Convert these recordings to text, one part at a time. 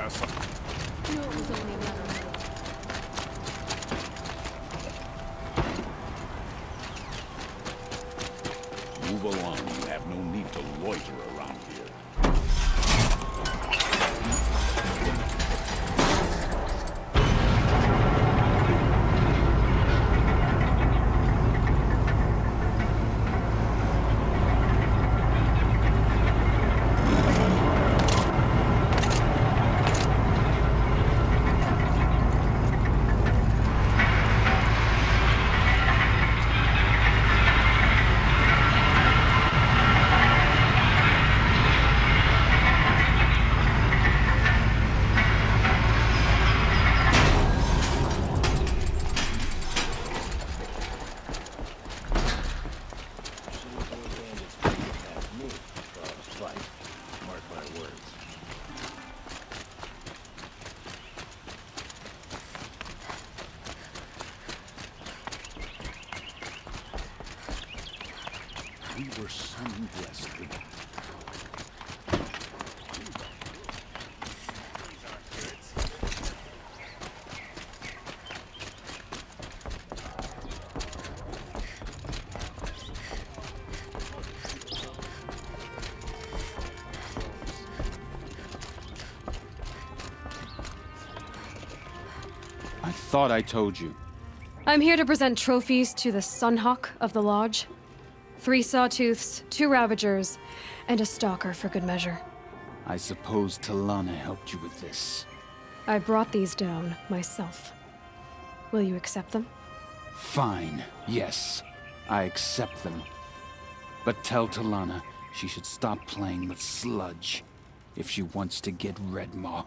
us. No, it was only the other night. Move along. You have no need to loiter around here. We were summoned westward. I thought I told you. I'm here to present trophies to the Sunhawk of the Lodge. 3 Sawtooths, 2 Ravagers, and a Stalker for good measure. I suppose Talana helped you with this. I brought these down myself. Will you accept them? Fine, yes. I accept them. But tell Talana she should stop playing with sludge if she wants to get Redmaw.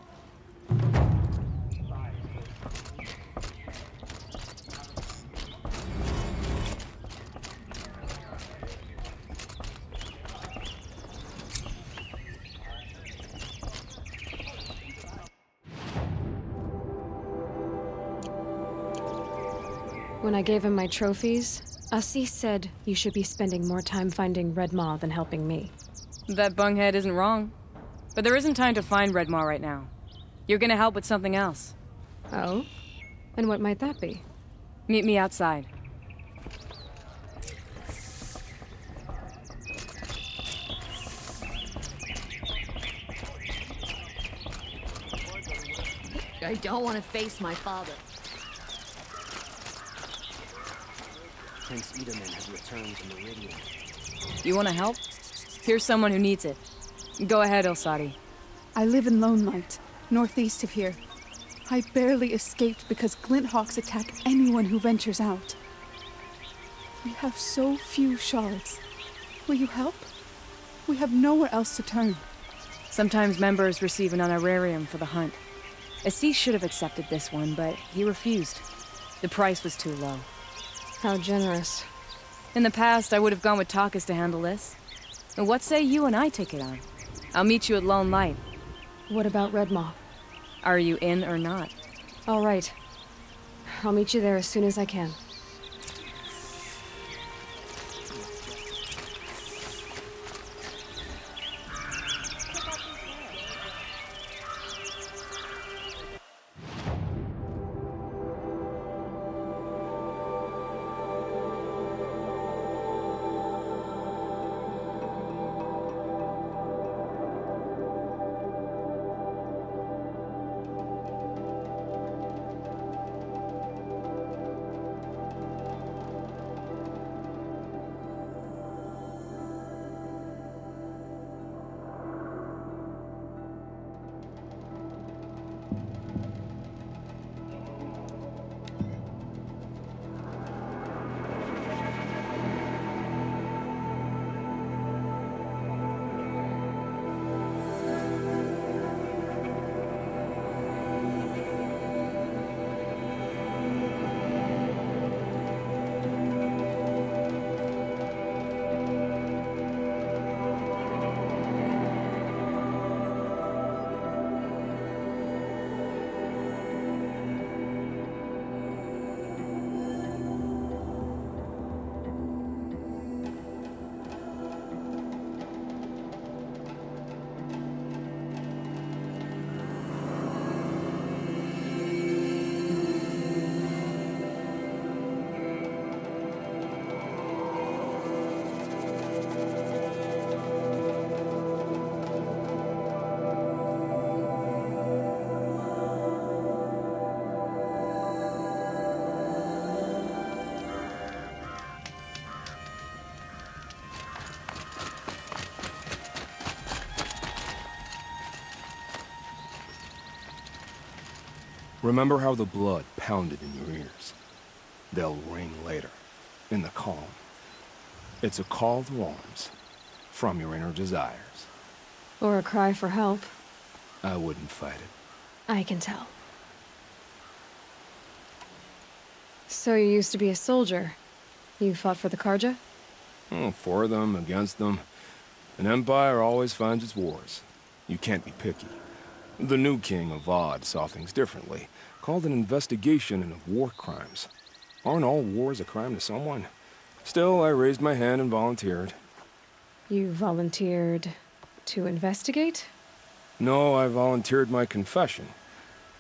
When I gave him my trophies, Assis said you should be spending more time finding Redmaw than helping me. That bunghead isn't wrong. But there isn't time to find Redmaw right now. You're gonna help with something else. Oh? And what might that be? Meet me outside. I don't want to face my father. Prince Edelman has returned to Meridian. You wanna help? Here's someone who needs it. Go ahead, Elsadi. I live in Lone Light, northeast of here. I barely escaped because Glinthawks attack anyone who ventures out. We have so few shards. Will you help? We have nowhere else to turn. Sometimes members receive an honorarium for the hunt. Assis should have accepted this one, but he refused. The price was too low. How generous. In the past, I would have gone with Takas to handle this. And what say you and I take it on? I'll meet you at Lone Light. What about Redmaw? Are you in or not? All right. I'll meet you there as soon as I can. Remember how the blood pounded in your ears? They'll ring later, in the calm. It's a call to arms, from your inner desires. Or a cry for help. I wouldn't fight it. I can tell. So you used to be a soldier. You fought for the Karja? Oh, for them, against them. An empire always finds its wars. You can't be picky. The new king of Vod saw things differently. Called an investigation into war crimes. Aren't all wars a crime to someone? Still, I raised my hand and volunteered. You volunteered to investigate? No, I volunteered my confession.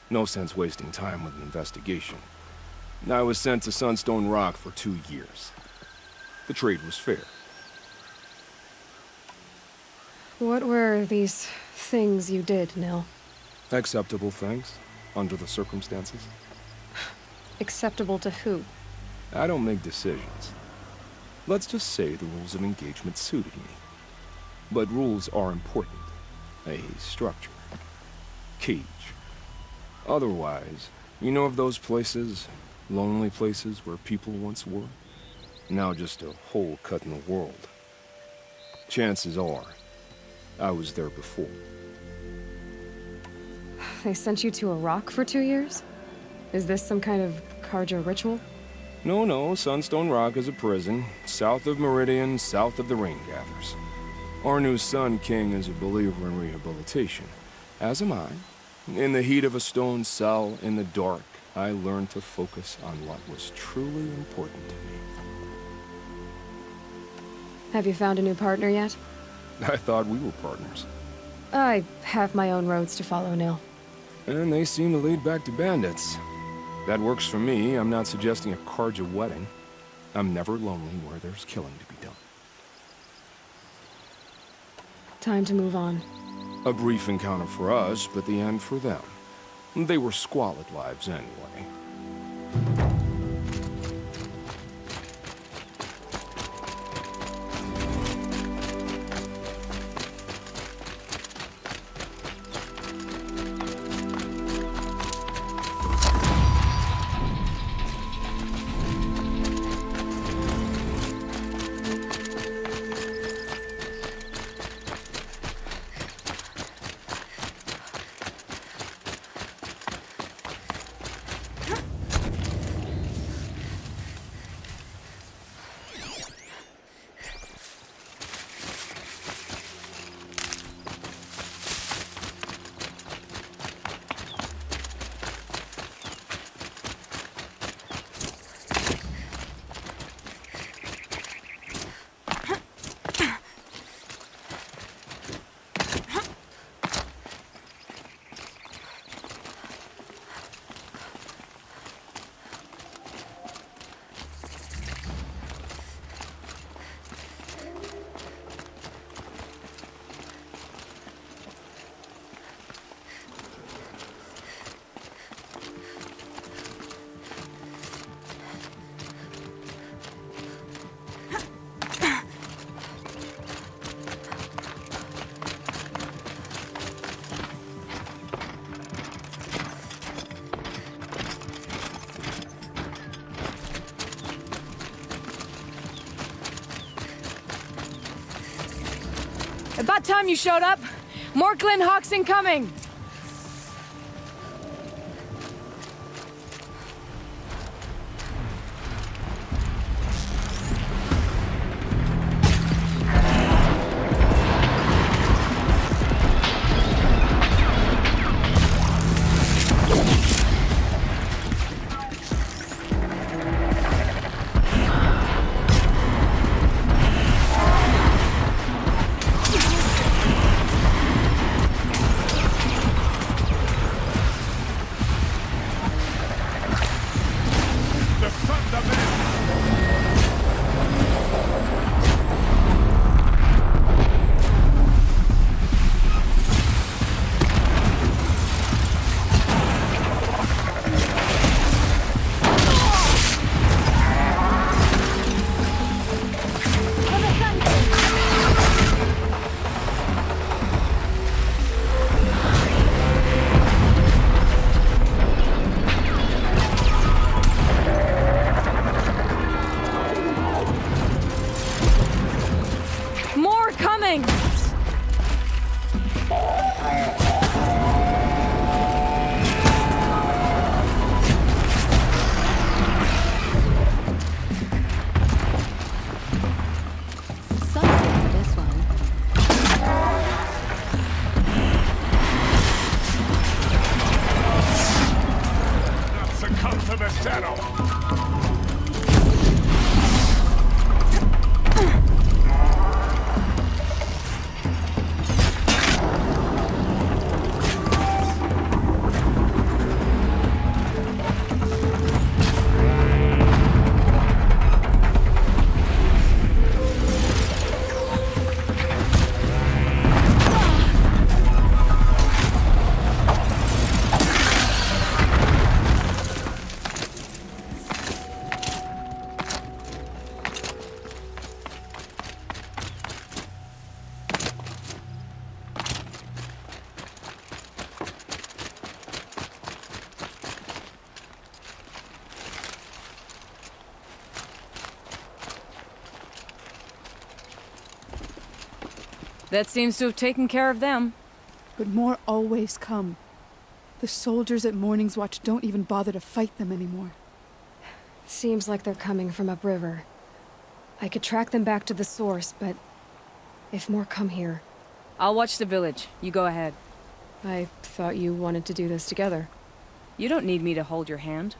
No sense wasting time with an investigation. I was sent to Sunstone Rock for 2 years. The trade was fair. What were these things you did, Nil? Acceptable things, under the circumstances. Acceptable to who? I don't make decisions. Let's just say the rules of engagement suited me. But rules are important. A structure. Cage. Otherwise, you know of those places, lonely places where people once were? Now just a hole cut in the world. Chances are, I was there before. They sent you to a rock for 2 years? Is this some kind of Karja ritual? No, Sunstone Rock is a prison, south of Meridian, south of the Rain Gathers. Our new Sun King is a believer in rehabilitation, as am I. In the heat of a stone cell, in the dark, I learned to focus on what was truly important to me. Have you found a new partner yet? I thought we were partners. I have my own roads to follow, Nil. And they seem to lead back to bandits. That works for me. I'm not suggesting a Karja wedding. I'm never lonely where there's killing to be done. Time to move on. A brief encounter for us, but the end for them. They were squalid lives anyway. About time you showed up. More Glen Hawks incoming. to the shadow! That seems to have taken care of them. But more always come. The soldiers at Morning's Watch don't even bother to fight them anymore. Seems like they're coming from upriver. I could track them back to the source, but if more come here... I'll watch the village. You go ahead. I thought you wanted to do this together. You don't need me to hold your hand.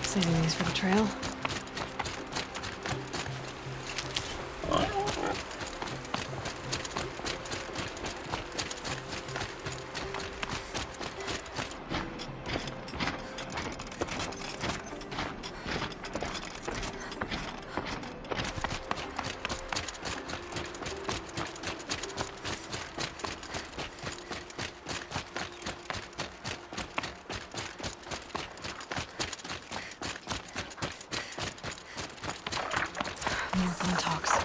Saving these for the trail. More phone talks.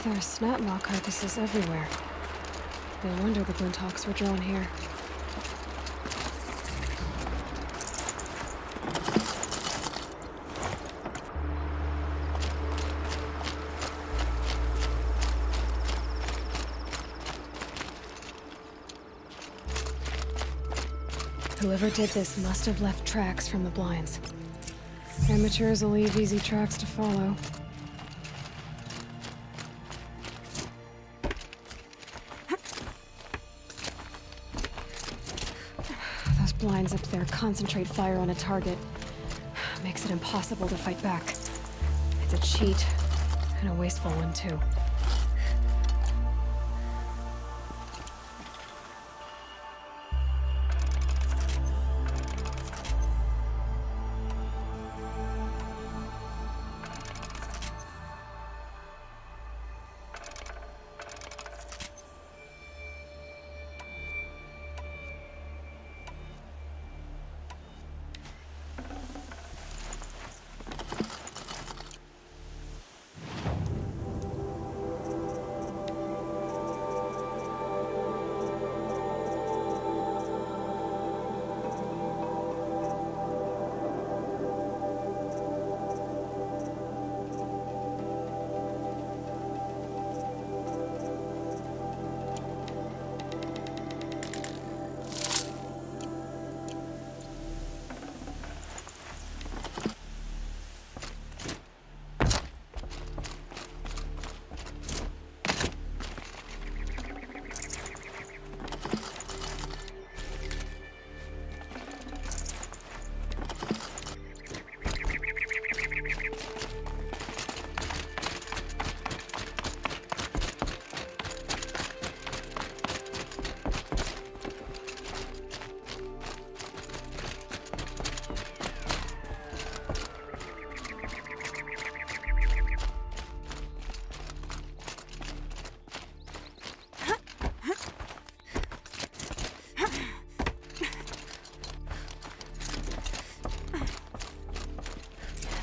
There are snapmaw carcasses everywhere. No wonder the Glinthawks were drawn here. Whoever did this must have left tracks from the blinds. Amateurs will leave easy tracks to follow. Those blinds up there concentrate fire on a target. Makes it impossible to fight back. It's a cheat, and a wasteful one too.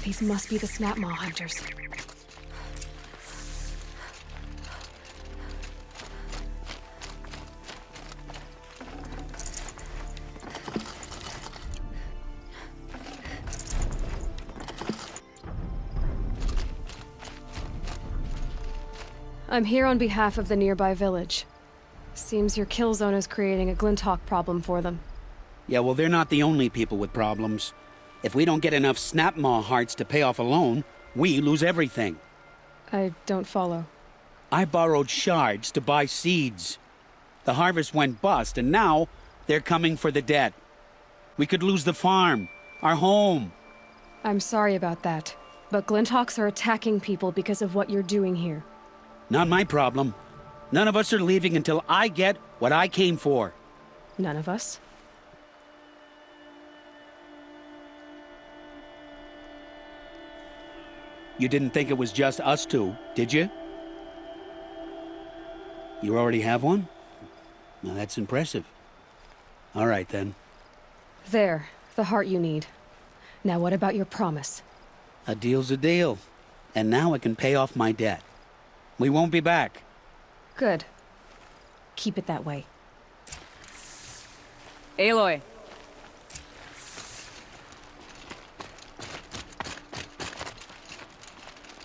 These must be the Snapmaw hunters. I'm here on behalf of the nearby village. Seems your kill zone is creating a Glinthawk problem for them. Yeah, well, they're not the only people with problems. If we don't get enough Snapmaw hearts to pay off a loan, we lose everything. I don't follow. I borrowed shards to buy seeds. The harvest went bust, and now they're coming for the debt. We could lose the farm, our home. I'm sorry about that, but Glinthawks are attacking people because of what you're doing here. Not my problem. None of us are leaving until I get what I came for. None of us? You didn't think it was just us two, did you? You already have one? Now that's impressive. All right, then. There, the heart you need. Now what about your promise? A deal's a deal. And now I can pay off my debt. We won't be back. Good. Keep it that way. Aloy.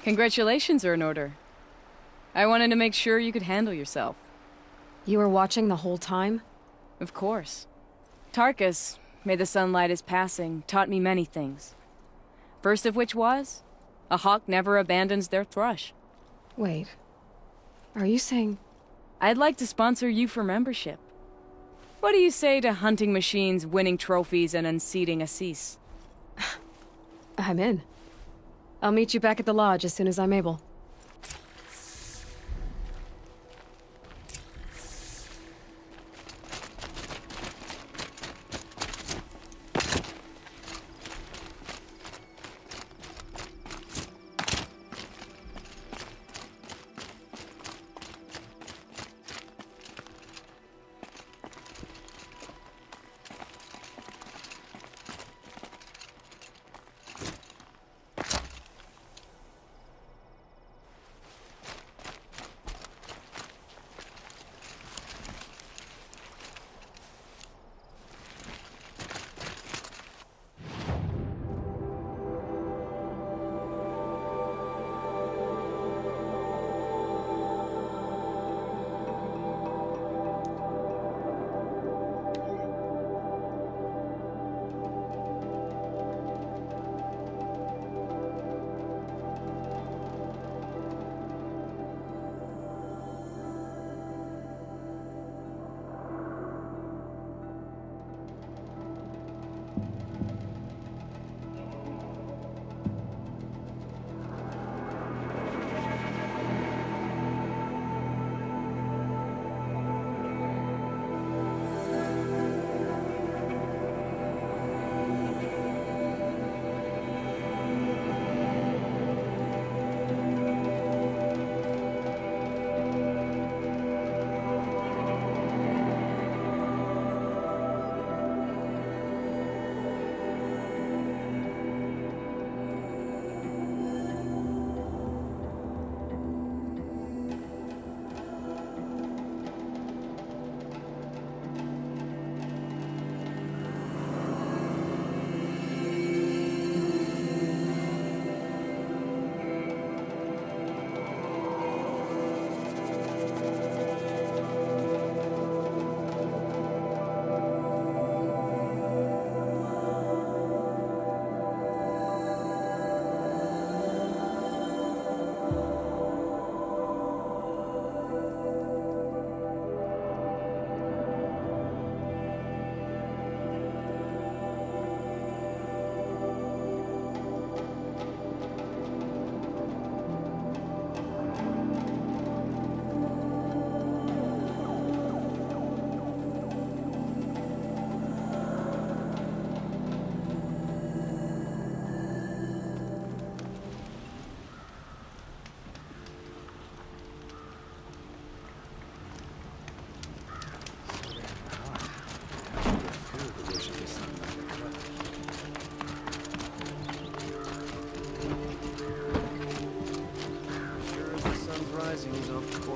Congratulations are in order. I wanted to make sure you could handle yourself. You were watching the whole time? Of course. Tarkus, may the sunlight is passing, taught me many things. First of which was, a hawk never abandons their thrush. Wait. Are you saying... I'd like to sponsor you for membership. What do you say to hunting machines, winning trophies, and unseating Assis? I'm in. I'll meet you back at the lodge as soon as I'm able.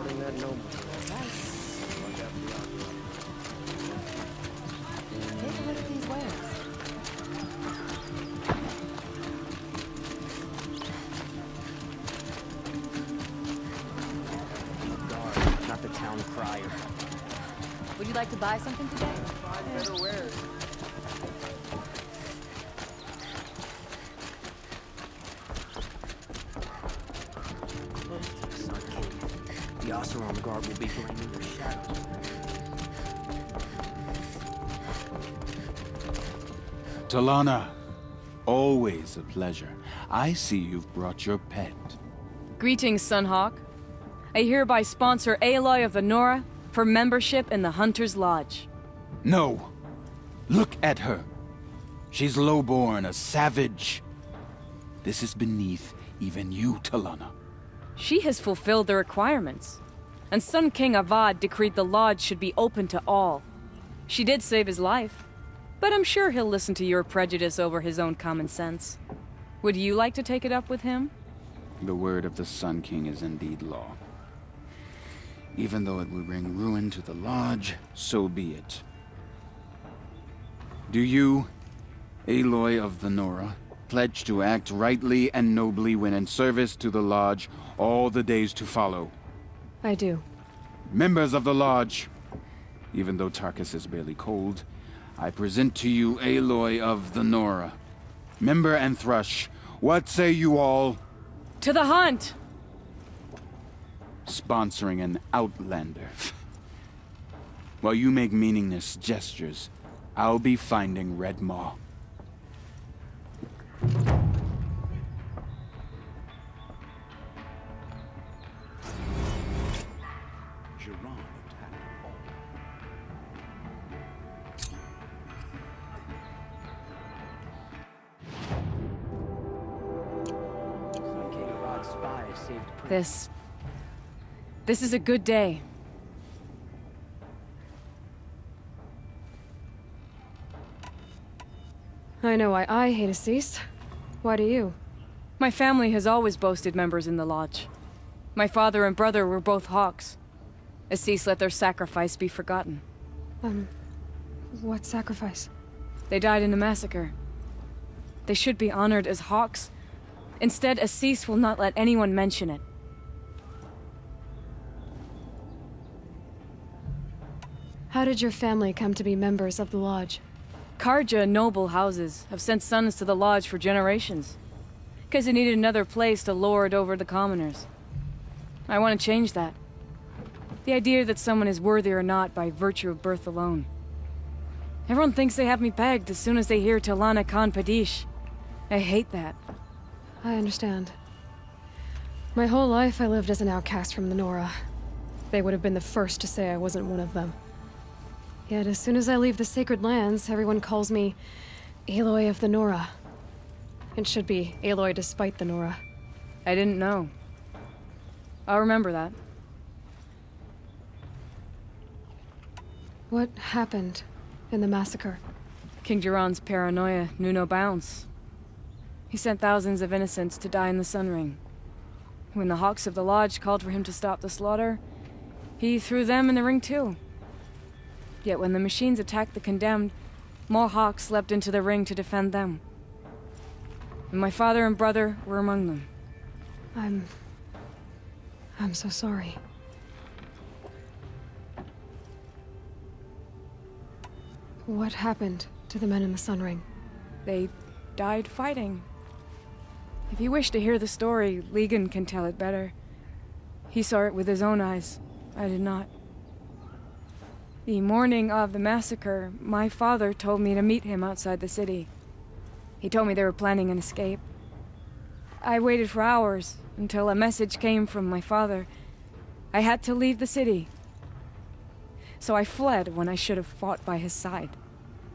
supporting that noble. Take a look at these wares. Guard, not the town crier. Would you like to buy something today? Better wares. The Oseram guard will be blaming your shadow. Talana, always a pleasure. I see you've brought your pet. Greetings, Sunhawk. I hereby sponsor Aloy of the Nora for membership in the Hunter's Lodge. No. Look at her. She's lowborn, a savage. This is beneath even you, Talana. She has fulfilled the requirements, and Sun King Avad decreed the lodge should be open to all. She did save his life, but I'm sure he'll listen to your prejudice over his own common sense. Would you like to take it up with him? The word of the Sun King is indeed law. Even though it would bring ruin to the lodge, so be it. Do you, Aloy of the Nora, pledge to act rightly and nobly when in service to the lodge all the days to follow? I do. Members of the lodge, even though Tarkus is barely cold, I present to you Aloy of the Nora. Member and Thrush, what say you all? To the hunt! Sponsoring an outlander. While you make meaningless gestures, I'll be finding Red Maw. Jiran attacked. Sun King Avad's spy saved Prince. This is a good day. I know why I hate Assis. Why do you? My family has always boasted members in the lodge. My father and brother were both hawks. Assis let their sacrifice be forgotten. What sacrifice? They died in a massacre. They should be honored as hawks. Instead, Assis will not let anyone mention it. How did your family come to be members of the lodge? Karja noble houses have sent sons to the lodge for generations. Because they needed another place to lord over the commoners. I want to change that. The idea that someone is worthy or not by virtue of birth alone. Everyone thinks they have me pegged as soon as they hear Talana Khan Padish. I hate that. I understand. My whole life I lived as an outcast from the Nora. They would have been the first to say I wasn't one of them. Yet as soon as I leave the sacred lands, everyone calls me Aloy of the Nora. It should be Aloy despite the Nora. I didn't know. I'll remember that. What happened in the massacre? King Jiran's paranoia knew no bounds. He sent thousands of innocents to die in the Sun Ring. When the Hawks of the Lodge called for him to stop the slaughter, he threw them in the ring too. Yet when the machines attacked the condemned, more Hawks leapt into the ring to defend them. And my father and brother were among them. I'm so sorry. What happened to the men in the Sun Ring? They died fighting. If you wish to hear the story, Legan can tell it better. He saw it with his own eyes. I did not. The morning of the massacre, my father told me to meet him outside the city. He told me they were planning an escape. I waited for hours until a message came from my father. I had to leave the city. So I fled when I should have fought by his side.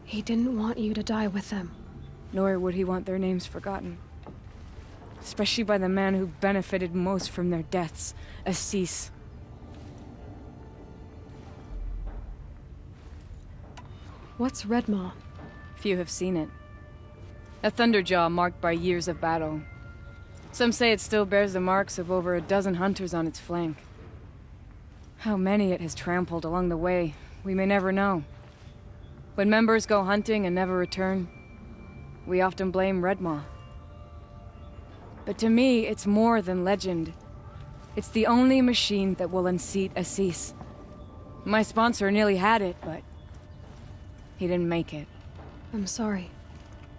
He didn't want you to die with them. Nor would he want their names forgotten. Especially by the man who benefited most from their deaths, Assis. What's Red Maw? Few have seen it. A Thunderjaw marked by years of battle. Some say it still bears the marks of over a dozen hunters on its flank. How many it has trampled along the way, we may never know. When members go hunting and never return, we often blame Redmaw. But to me, it's more than legend. It's the only machine that will unseat Assis. My sponsor nearly had it, but he didn't make it. I'm sorry.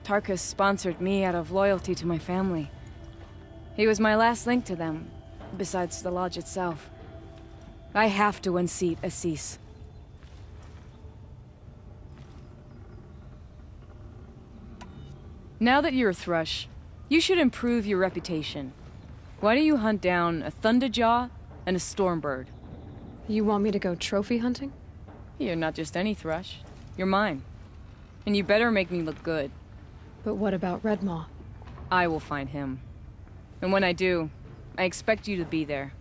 Tarkus sponsored me out of loyalty to my family. He was my last link to them, besides the lodge itself. I have to unseat Assis. Now that you're a Thrush, you should improve your reputation. Why don't you hunt down a Thunderjaw and a Stormbird? You want me to go trophy hunting? You're not just any Thrush. You're mine. And you better make me look good. But what about Redmaw? I will find him. And when I do, I expect you to be there.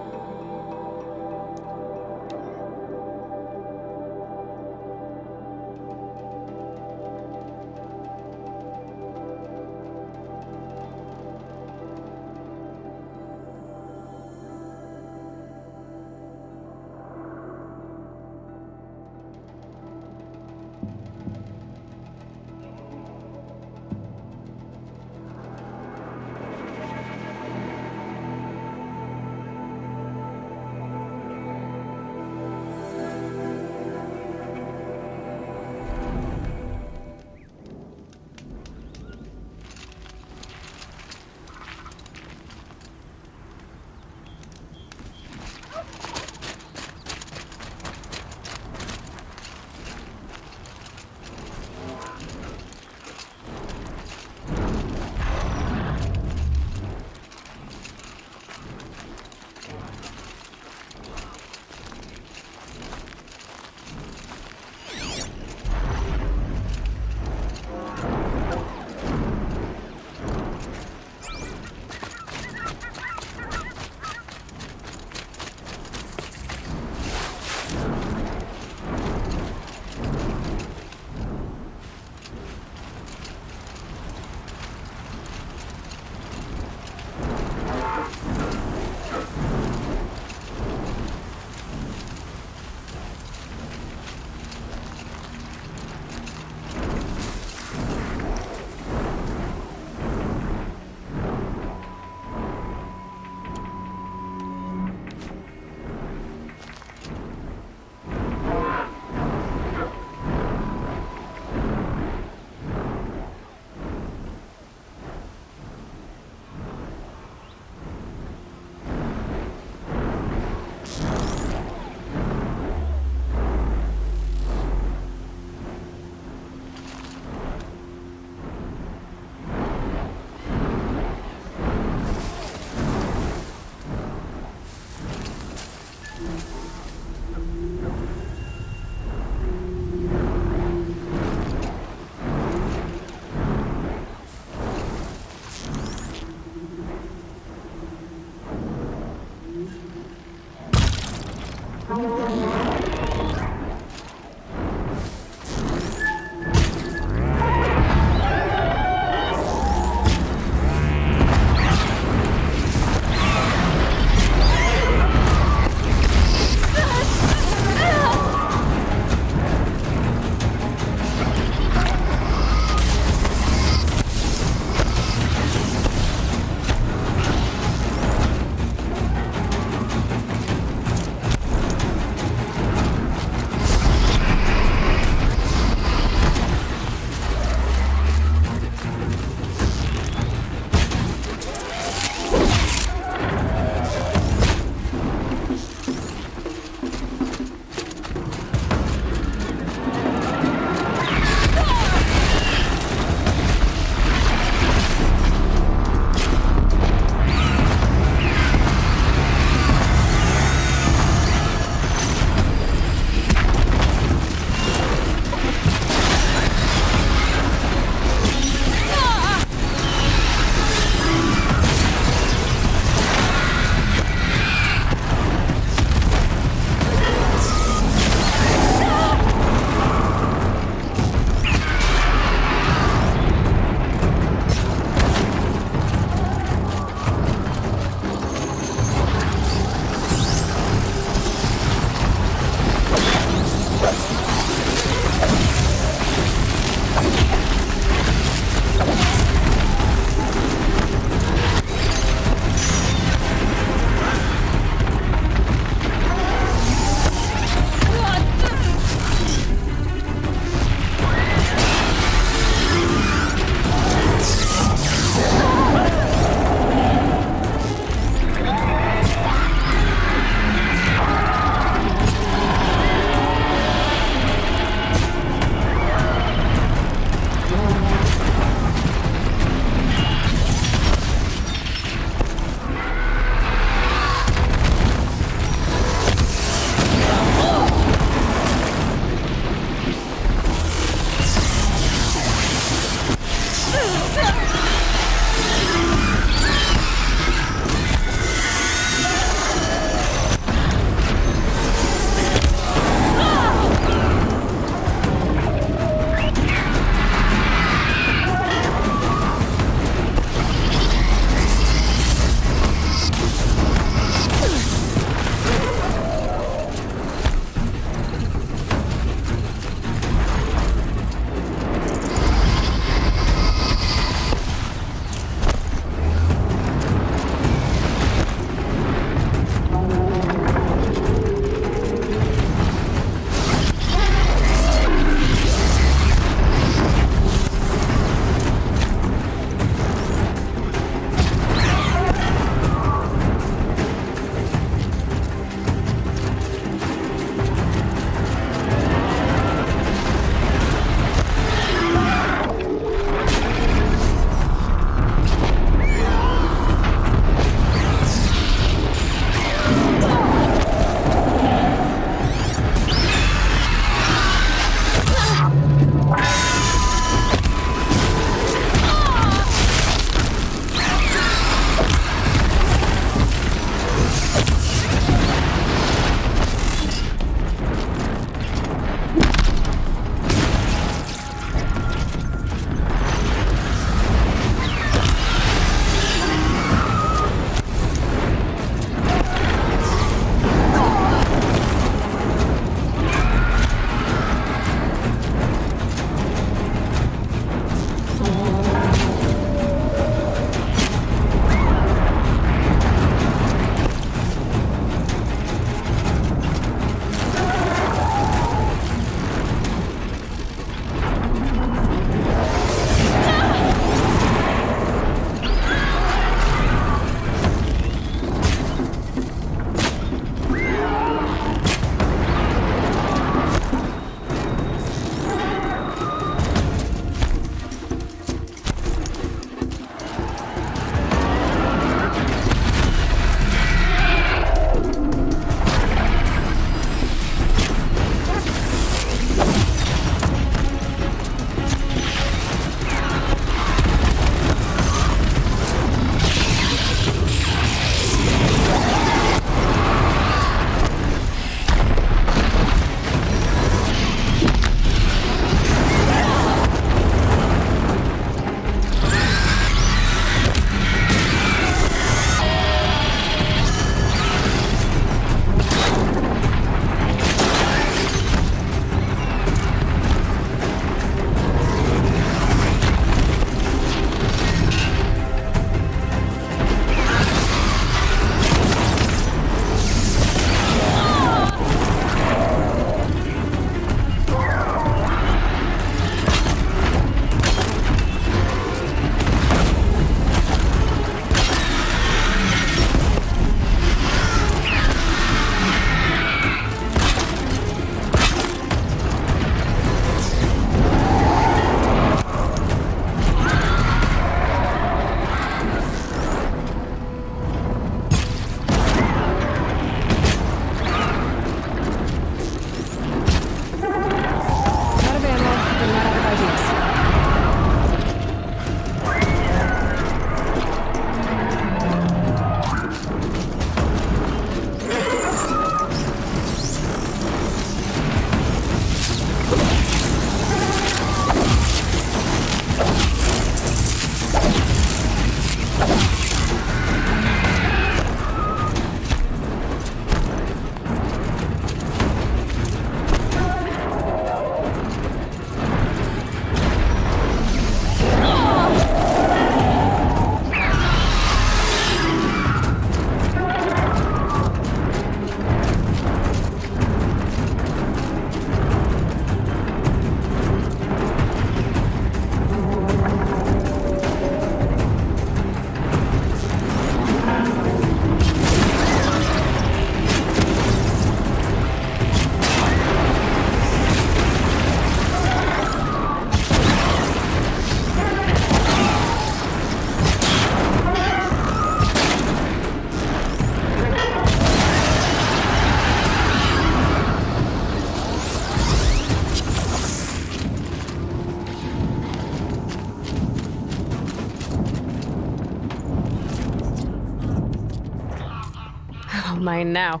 Mine now.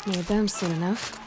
Made them soon enough.